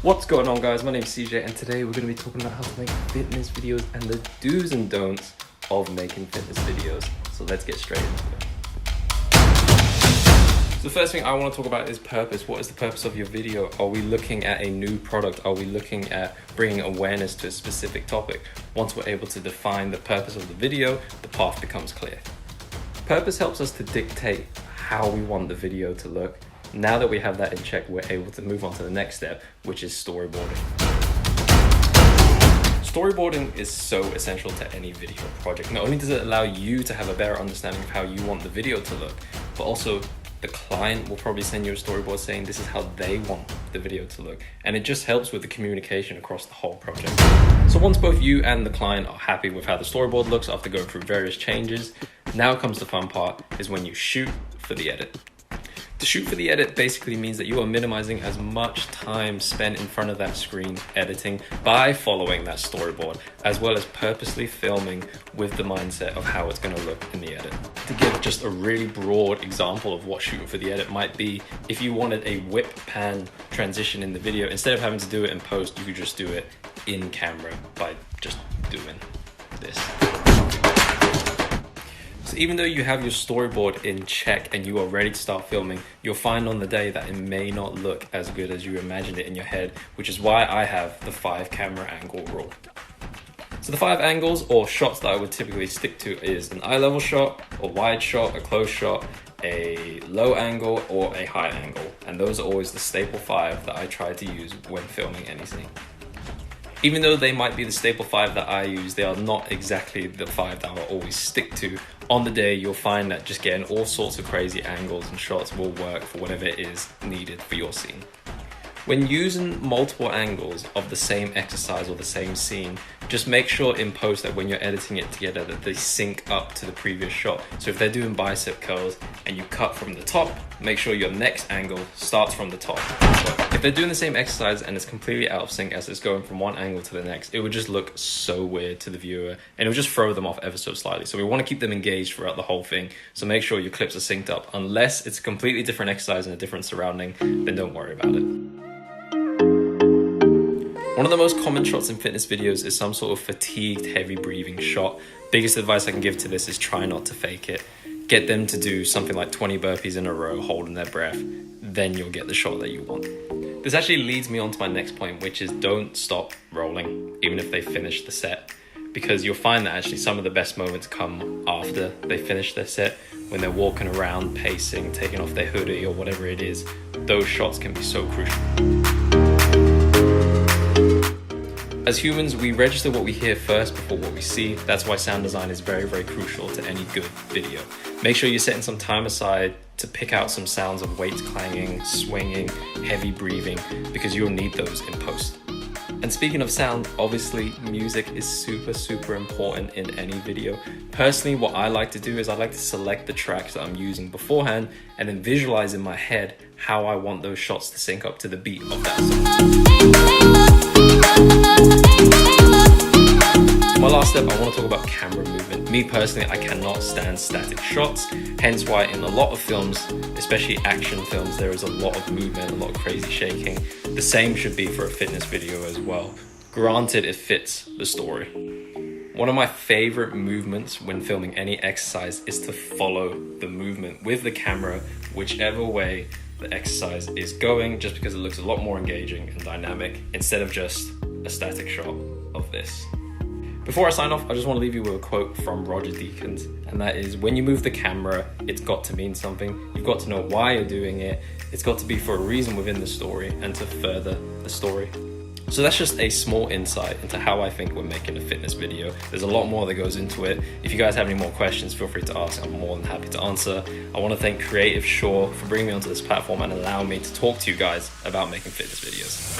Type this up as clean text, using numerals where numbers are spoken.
What's going on, guys? My name is CJ, and today we're going to be talking about how to make fitness videos and the do's and don'ts of making fitness videos. So let's get straight into it. So the first thing I want to talk about is purpose. What is the purpose of your video? Are we looking at a new product? Are we looking at bringing awareness to a specific topic? Once we're able to define the purpose of the video, the path becomes clear. Purpose helps us to dictate how we want the video to look. Now that we have that in check, we're able to move on to the next step, which is storyboarding. Storyboarding is so essential to any video project. Not only does it allow you to have a better understanding of how you want the video to look, but also the client will probably send you a storyboard saying this is how they want the video to look. And it just helps with the communication across the whole project. So once both you and the client are happy with how the storyboard looks after going through various changes, now comes the fun part, is when you shoot for the edit. To shoot for the edit basically means that you are minimizing as much time spent in front of that screen editing by following that storyboard, as well as purposely filming with the mindset of how it's going to look in the edit. To give just a really broad example of what shooting for the edit might be, if you wanted a whip pan transition in the video, instead of having to do it in post, you could just do it in camera by just doing this. So even though you have your storyboard in check and you are ready to start filming, you'll find on the day that it may not look as good as you imagined it in your head, which is why I have the 5 camera angle rule. So the 5 angles or shots that I would typically stick to is an eye level shot, a wide shot, a close shot, a low angle, or a high angle. And those are always the staple 5 that I try to use when filming any scene. Even though they might be the staple 5 that I use, they are not exactly the 5 that I'll always stick to. On the day, you'll find that just getting all sorts of crazy angles and shots will work for whatever it is needed for your scene. When using multiple angles of the same exercise or the same scene, just make sure in post that when you're editing it together that they sync up to the previous shot. So if they're doing bicep curls and you cut from the top, make sure your next angle starts from the top. If they're doing the same exercise and it's completely out of sync as it's going from one angle to the next, it would just look so weird to the viewer and it would just throw them off ever so slightly. So we want to keep them engaged throughout the whole thing. So make sure your clips are synced up. Unless it's a completely different exercise and a different surrounding, then don't worry about it. One of the most common shots in fitness videos is some sort of fatigued, heavy breathing shot. Biggest advice I can give to this is try not to fake it. Get them to do something like 20 burpees in a row, holding their breath. Then you'll get the shot that you want. This actually leads me on to my next point, which is don't stop rolling, even if they finish the set. Because you'll find that actually some of the best moments come after they finish their set, when they're walking around, pacing, taking off their hoodie or whatever it is. Those shots can be so crucial. As humans, we register what we hear first before what we see. That's why sound design is very, very crucial to any good video. Make sure you're setting some time aside to pick out some sounds of weights clanging, swinging, heavy breathing, because you'll need those in post. And speaking of sound, obviously music is super, super important in any video. Personally, what I like to do is I like to select the tracks that I'm using beforehand and then visualize in my head how I want those shots to sync up to the beat of that song. My last step, I want to talk about camera movement. Me personally, I cannot stand static shots, hence why in a lot of films, especially action films, there is a lot of movement, a lot of crazy shaking. The same should be for a fitness video as well. Granted, it fits the story. One of my favorite movements when filming any exercise is to follow the movement with the camera, whichever way the exercise is going, just because it looks a lot more engaging and dynamic instead of just a static shot of this. Before I sign off, I just want to leave you with a quote from Roger Deakins, and that is, when you move the camera, it's got to mean something. You've got to know why you're doing it. It's got to be for a reason within the story and to further the story. So that's just a small insight into how I think we're making a fitness video. There's a lot more that goes into it. If you guys have any more questions, feel free to ask. I'm more than happy to answer. I want to thank Creative Shore for bringing me onto this platform and allowing me to talk to you guys about making fitness videos.